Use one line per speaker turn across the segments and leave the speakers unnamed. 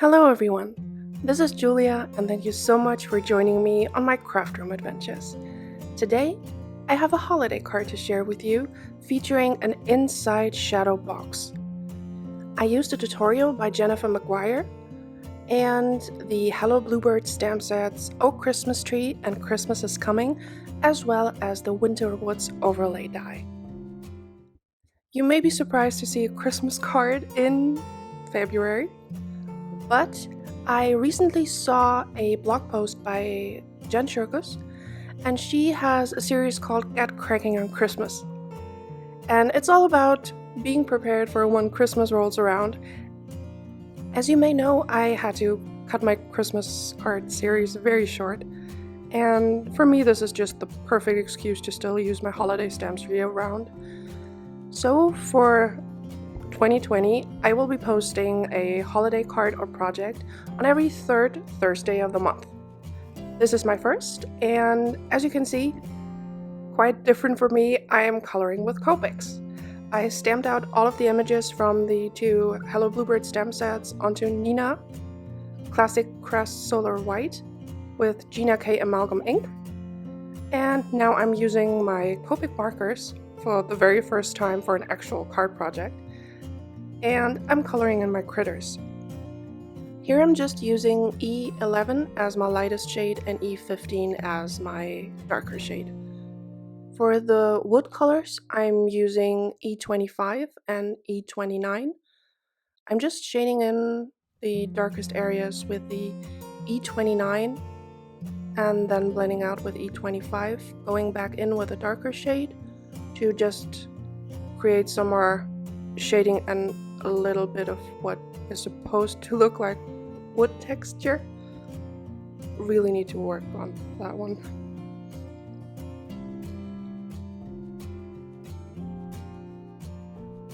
Hello everyone, this is Julia and thank you so much for joining me on my craft room adventures. Today, I have a holiday card to share with you featuring an inside shadow box. I used a tutorial by Jennifer McGuire and the Hello Bluebird stamp sets Oh Christmas Tree and Christmas is Coming, as well as the Winter Woods overlay die. You may be surprised to see a Christmas card in February, but I recently saw a blog post by Jen Shirkus, and she has a series called Get Cracking on Christmas. And it's all about being prepared for when Christmas rolls around. As you may know, I had to cut my Christmas card series very short, and for me this is just the perfect excuse to still use my holiday stamps year-round. So for 2020, I will be posting a holiday card or project on every third Thursday of the month. This is my first, and as you can see, quite different for me, I am coloring with Copics. I stamped out all of the images from the two Hello Bluebird stamp sets onto Nina Classic Crest Solar White with Gina K Amalgam ink, and now I'm using my Copic markers for the very first time for an actual card project, and I'm coloring in my critters. Here I'm just using E11 as my lightest shade and E15 as my darker shade. For the wood colors, I'm using E25 and E29. I'm just shading in the darkest areas with the E29 and then blending out with E25, going back in with a darker shade to just create some more shading and a little bit of what is supposed to look like wood texture. Really need to work on that one.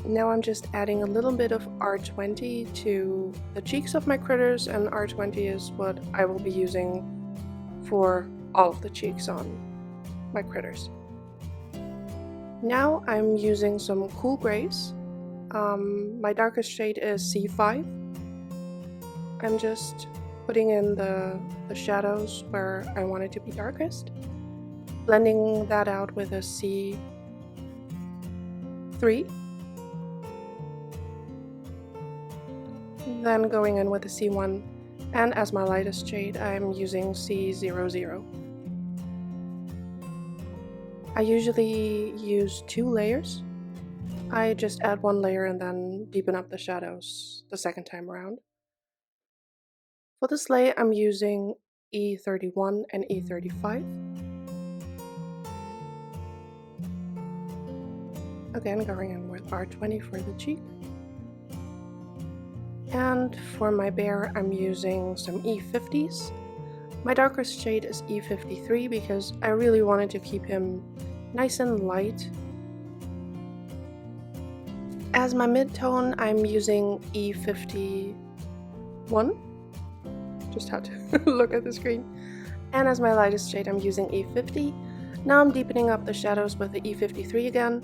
Now I'm just adding a little bit of R20 to the cheeks of my critters, and R20 is what I will be using for all of the cheeks on my critters. Now I'm using some cool grays. My darkest shade is C5. I'm just putting in the shadows where I want it to be darkest, blending that out with a C3, then going in with a C1, and as my lightest shade I'm using C00. I usually use 2 layers. I just add 1 layer and then deepen up the shadows the second time around. For the sleigh, I'm using E31 and E35. Again, going in with R20 for the cheek. And for my bear, I'm using some E50s. My darkest shade is E53 because I really wanted to keep him nice and light. As my mid-tone, I'm using E51. Just had to look at the screen. And as my lightest shade, I'm using E50. Now I'm deepening up the shadows with the E53 again,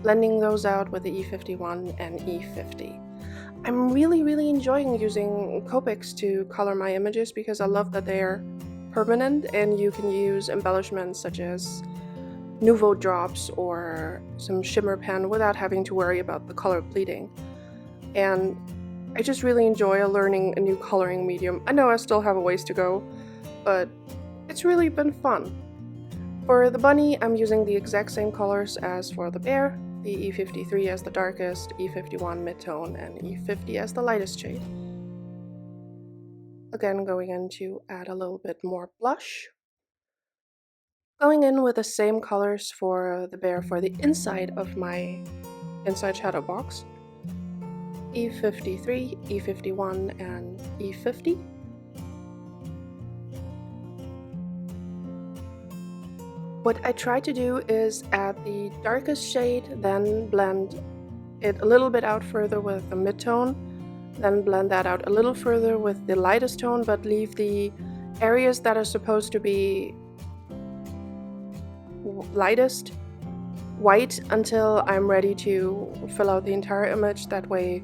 blending those out with the E51 and E50. I'm really enjoying using Copics to color my images because I love that they're permanent and you can use embellishments such as Nouveau drops or some shimmer pen without having to worry about the color bleeding. And I just really enjoy learning a new coloring medium. I know I still have a ways to go, but it's really been fun. For the bunny, I'm using the exact same colors as for the bear, the E53 as the darkest, E51 mid-tone, and E50 as the lightest shade. Again, going in to add a little bit more blush. Going in with the same colors for the bear for the inside of my inside shadow box. E53, E51, and E50. What I try to do is add the darkest shade, then blend it a little bit out further with the mid-tone, then blend that out a little further with the lightest tone, but leave the areas that are supposed to be lightest white until I'm ready to fill out the entire image. That way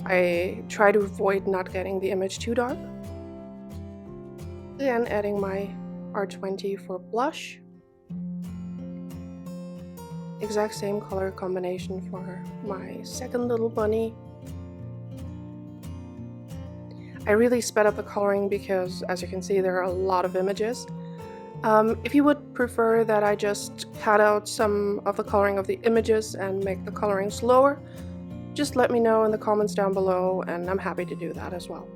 I try to avoid not getting the image too dark. Again, adding my R20 for blush. Exact same color combination for my second little bunny. I really sped up the coloring because, as you can see, there are a lot of images. If you would prefer that I just cut out some of the coloring of the images and make the coloring slower, just let me know in the comments down below, and I'm happy to do that as well.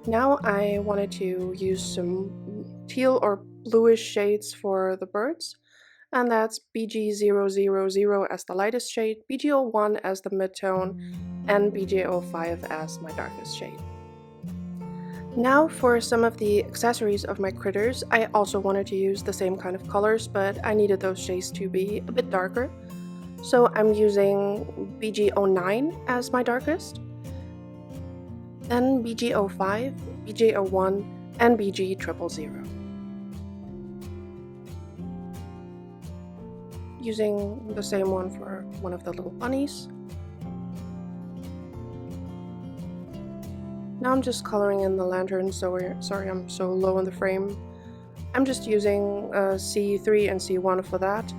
Now I wanted to use some teal or bluish shades for the birds, and that's BG000 as the lightest shade, BG01 as the midtone, and BG05 as my darkest shade. Now for some of the accessories of my critters, I also wanted to use the same kind of colors, but I needed those shades to be a bit darker. So I'm using BG09 as my darkest, then BG05, BG01, and BG000. Using the same one for one of the little bunnies. Now I'm just coloring in the lantern, sorry I'm so low in the frame. I'm just using C3 and C1 for that,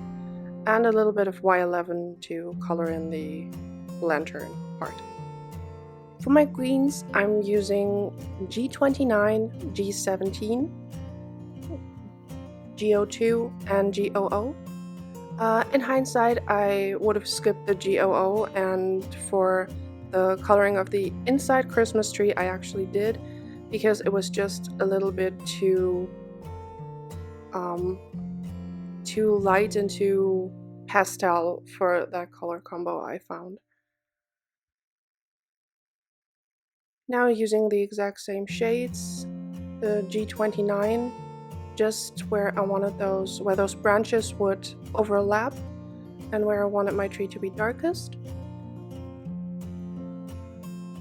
and a little bit of Y11 to color in the lantern part. For my greens, I'm using G29, G17, G02, and G00. In hindsight, I would have skipped the G00, and for the coloring of the inside Christmas tree I actually did, because it was just a little bit too light and too pastel for that color combo I found. Now using the exact same shades, the G29, just where I wanted where those branches would overlap and where I wanted my tree to be darkest.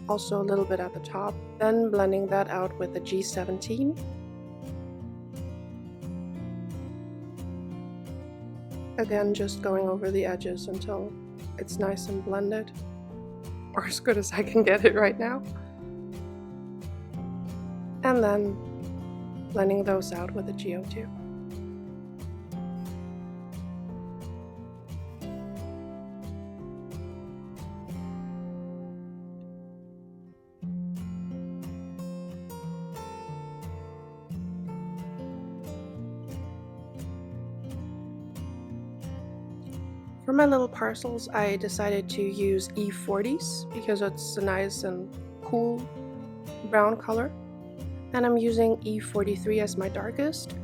Also a little bit at the top, then blending that out with the G17. Again, just going over the edges until it's nice and blended, or as good as I can get it right now. And then blending those out with the G02. For my little parcels, I decided to use E40s because it's a nice and cool brown color. And I'm using E43 as my darkest,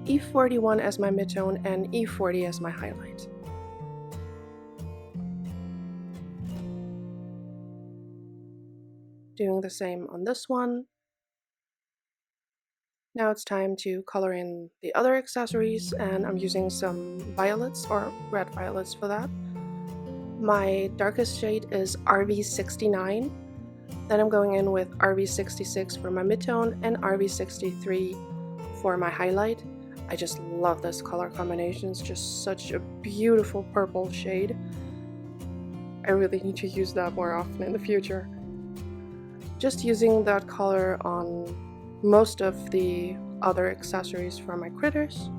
E41 as my midtone, and E40 as my highlight. Doing the same on this one. Now it's time to color in the other accessories, and I'm using some violets or red violets for that. My darkest shade is RV69. Then I'm going in with RV66 for my midtone and RV63 for my highlight. I just love this color combination. It's just such a beautiful purple shade. I really need to use that more often in the future. Just using that color on most of the other accessories for my critters.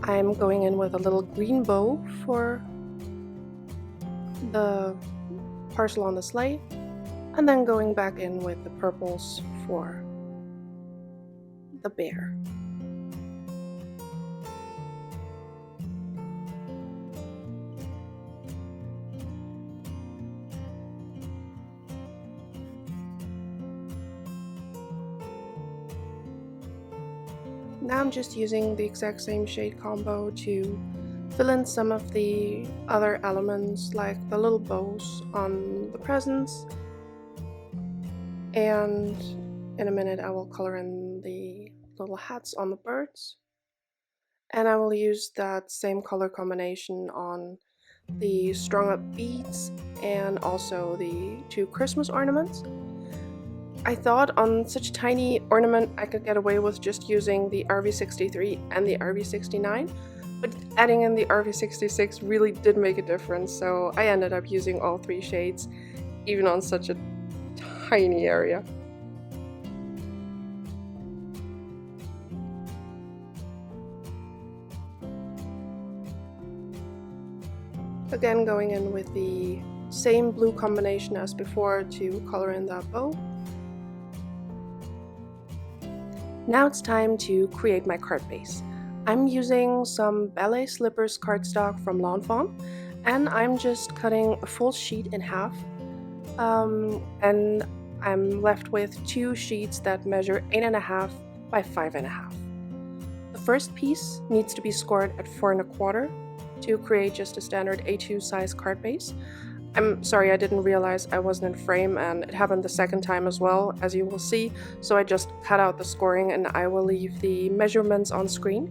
I'm going in with a little green bow for the parcel on the sleigh, and then going back in with the purples for the bear. Now I'm just using the exact same shade combo to fill in some of the other elements, like the little bows on the presents. And in a minute I will color in the little hats on the birds. And I will use that same color combination on the strung up beads and also the 2 Christmas ornaments. I thought on such a tiny ornament I could get away with just using the RV63 and the RV69, but adding in the RV66 really did make a difference, so I ended up using all 3 shades, even on such a tiny area. Again, going in with the same blue combination as before to color in that bow. Now it's time to create my card base. I'm using some ballet slippers cardstock from Lawn Fawn, and I'm just cutting a full sheet in half. And I'm left with 2 sheets that measure 8.5 by 5.5. The first piece needs to be scored at 4 1/4 to create just a standard A2 size card base. I'm sorry, I didn't realize I wasn't in frame, and it happened the second time as well, as you will see, so I just cut out the scoring and I will leave the measurements on screen.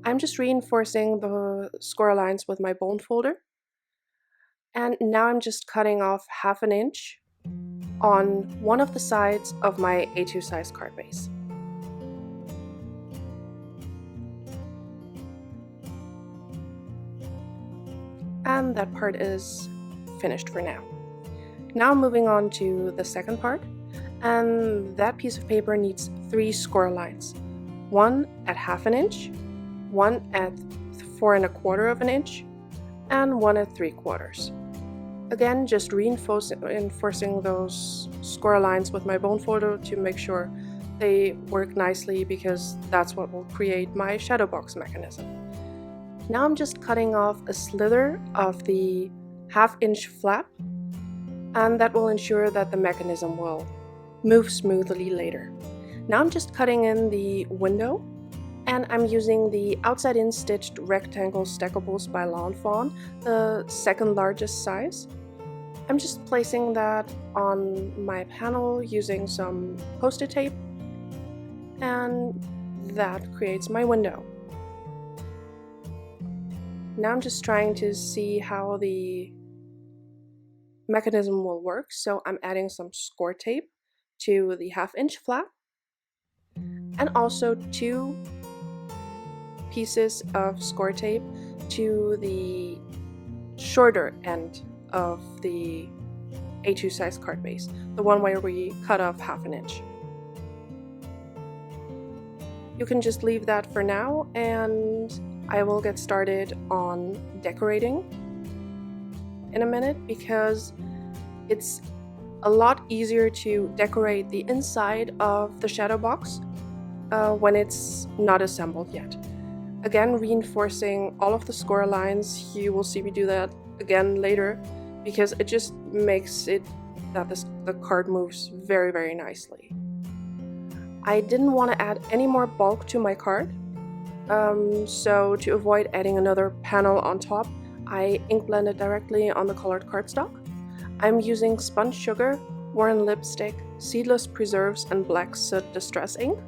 I'm just reinforcing the score lines with my bone folder, and now I'm just cutting off 1/2 inch on one of the sides of my A2 size card base. And that part is finished for now. Now moving on to the second part, and that piece of paper needs 3 score lines. One at 1/2 inch, one at 4 1/4 inch, and one at 3/4. Again, just reinforcing those score lines with my bone folder to make sure they work nicely, because that's what will create my shadow box mechanism. Now I'm just cutting off a slither of the 1/2 inch flap, and that will ensure that the mechanism will move smoothly later. Now I'm just cutting in the window, and I'm using the outside-in stitched rectangle stackables by Lawn Fawn, the second largest size. I'm just placing that on my panel using some Post-it tape, and that creates my window. Now I'm just trying to see how the mechanism will work, so I'm adding some score tape to the 1/2 inch flap, and also 2 pieces of score tape to the shorter end of the A2 size card base, the one where we cut off 1/2 inch. You can just leave that for now, and I will get started on decorating in a minute, because it's a lot easier to decorate the inside of the shadow box when it's not assembled yet. Again, reinforcing all of the score lines. You will see me do that again later, because it just makes it that the card moves very, very nicely. I didn't want to add any more bulk to my card, so to avoid adding another panel on top, I ink blended directly on the colored cardstock. I'm using spun sugar, Warren lipstick, seedless preserves, and black soot distress ink.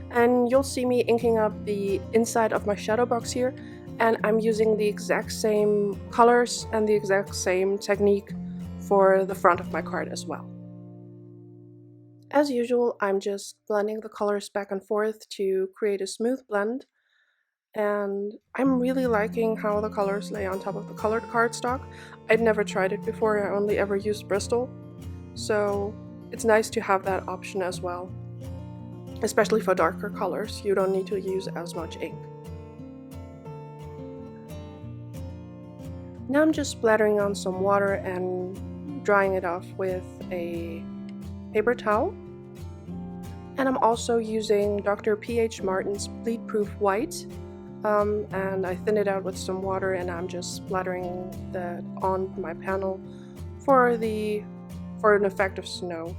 And you'll see me inking up the inside of my shadow box here, and I'm using the exact same colors and the exact same technique for the front of my card as well. As usual, I'm just blending the colors back and forth to create a smooth blend, and I'm really liking how the colors lay on top of the colored cardstock. I'd never tried it before, I only ever used Bristol, so it's nice to have that option as well. Especially for darker colors, you don't need to use as much ink. Now I'm just splattering on some water and drying it off with a paper towel. And I'm also using Dr. P.H. Martin's Bleed Proof White, and I thin it out with some water, and I'm just splattering that on my panel for an effect of snow.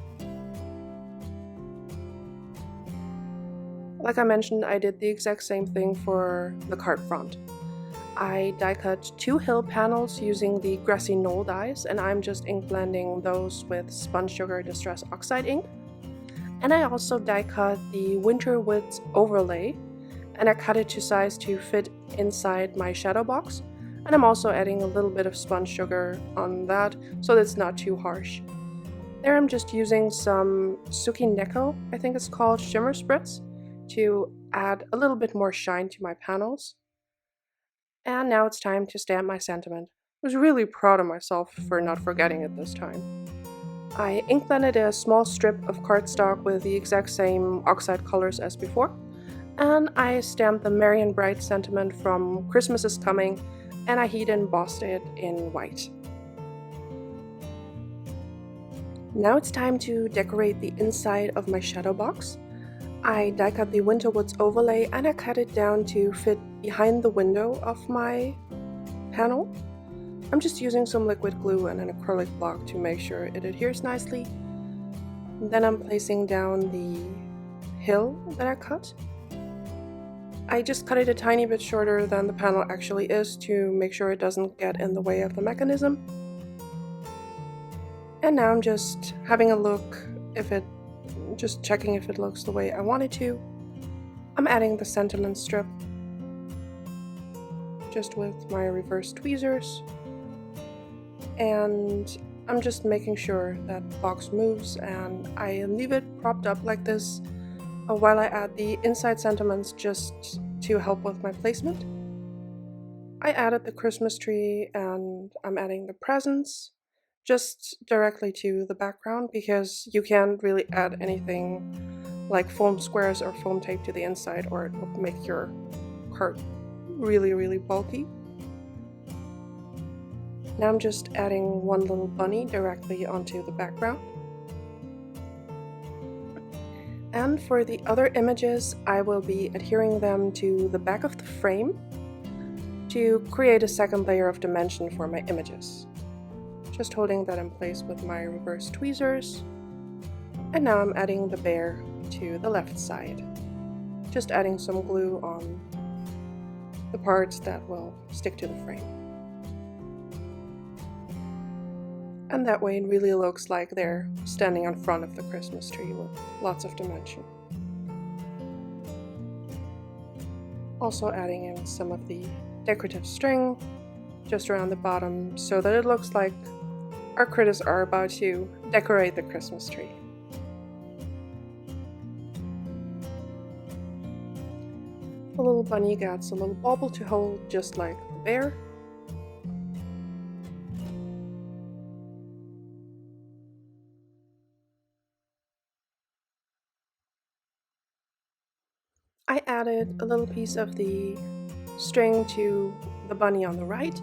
Like I mentioned, I did the exact same thing for the card front. I die cut 2 hill panels using the Grassy Knoll dies, and I'm just ink blending those with Spun Sugar Distress Oxide ink. And I also die cut the Winter Woods overlay, and I cut it to size to fit inside my shadow box. And I'm also adding a little bit of spun sugar on that, so that it's not too harsh. There I'm just using some Suki Neko, I think it's called, shimmer spritz, to add a little bit more shine to my panels. And now it's time to stamp my sentiment. was really proud of myself for not forgetting it this time. I ink blended a small strip of cardstock with the exact same oxide colors as before, and I stamped the merry and bright sentiment from Christmas is coming, and I heat embossed it in white. Now it's time to decorate the inside of my shadow box. I die cut the Winterwoods overlay and I cut it down to fit behind the window of my panel. I'm just using some liquid glue and an acrylic block to make sure it adheres nicely. Then I'm placing down the hill that I cut. I just cut it a tiny bit shorter than the panel actually is to make sure it doesn't get in the way of the mechanism. And now I'm just having a look just checking if it looks the way I want it to. I'm adding the sentiment strip just with my reverse tweezers. And I'm just making sure that the box moves, and I leave it propped up like this while I add the inside sentiments just to help with my placement. I added the Christmas tree and I'm adding the presents just directly to the background because you can't really add anything like foam squares or foam tape to the inside or it would make your card really bulky. Now I'm just adding one little bunny directly onto the background. And for the other images, I will be adhering them to the back of the frame to create a second layer of dimension for my images. Just holding that in place with my reverse tweezers. And now I'm adding the bear to the left side. Just adding some glue on the parts that will stick to the frame. And that way it really looks like they're standing in front of the Christmas tree with lots of dimension. Also adding in some of the decorative string just around the bottom so that it looks like our critters are about to decorate the Christmas tree. The little bunny gets a little bauble to hold just like the bear. I added a little piece of the string to the bunny on the right.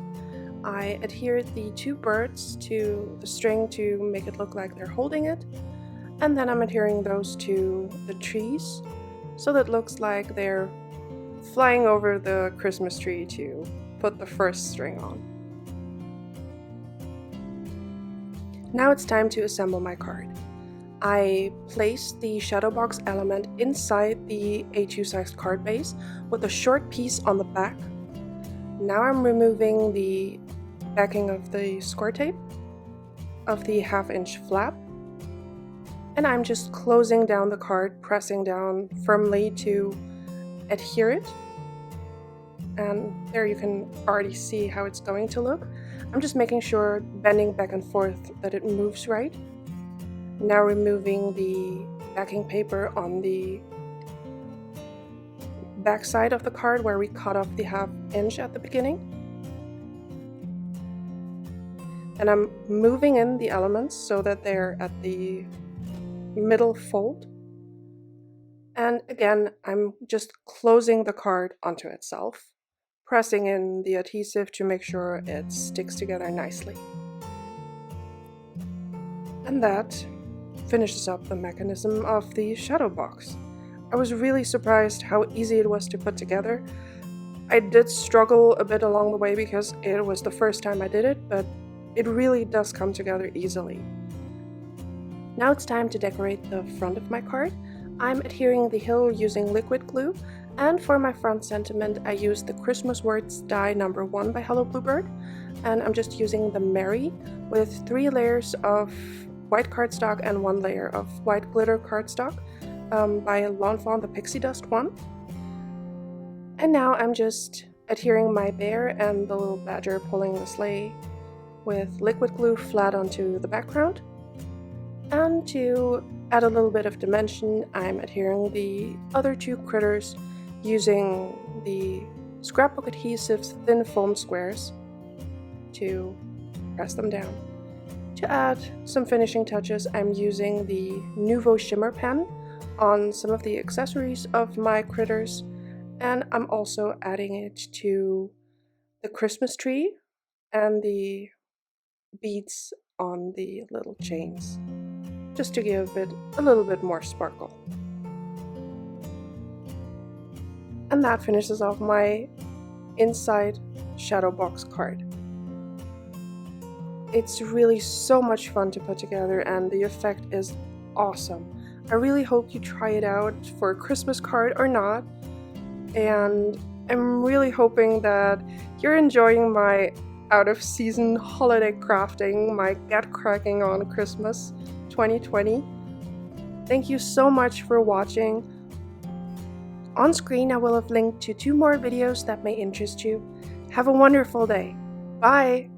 I adhered the two birds to the string to make it look like they're holding it. And then I'm adhering those to the trees so that it looks like they're flying over the Christmas tree to put the first string on. Now it's time to assemble my card. I placed the shadow box element inside the A2 sized card base with a short piece on the back. Now I'm removing the backing of the score tape of the 1/2 inch flap, and I'm just closing down the card, pressing down firmly to adhere it. And there you can already see how it's going to look. I'm just making sure, bending back and forth, that it moves right. Now removing the backing paper on the back side of the card where we cut off the 1/2 inch at the beginning. And I'm moving in the elements so that they're at the middle fold. And again, I'm just closing the card onto itself, pressing in the adhesive to make sure it sticks together nicely. And that finishes up the mechanism of the shadow box. I was really surprised how easy it was to put together. I did struggle a bit along the way because it was the first time I did it, but it really does come together easily. Now it's time to decorate the front of my card. I'm adhering the hill using liquid glue, and for my front sentiment I used the Christmas Words die number 1 by Hello Bluebird, and I'm just using the Merry with 3 layers of white cardstock and 1 layer of white glitter cardstock by Lawn Fawn, the Pixie Dust one. And now I'm just adhering my bear and the little badger pulling the sleigh with liquid glue flat onto the background. And to add a little bit of dimension, I'm adhering the other 2 critters using the scrapbook adhesive's thin foam squares. to press them down. To add some finishing touches, I'm using the Nuvo Shimmer pen on some of the accessories of my critters, and I'm also adding it to the Christmas tree and the beads on the little chains, just to give it a little bit more sparkle. And that finishes off my inside shadow box card. It's really so much fun to put together and the effect is awesome. I really hope you try it out for a Christmas card or not, and I'm really hoping that you're enjoying my out-of-season holiday crafting, my get cracking on Christmas 2020. Thank you so much for watching. On screen I will have linked to 2 more videos that may interest you. Have a wonderful day. Bye!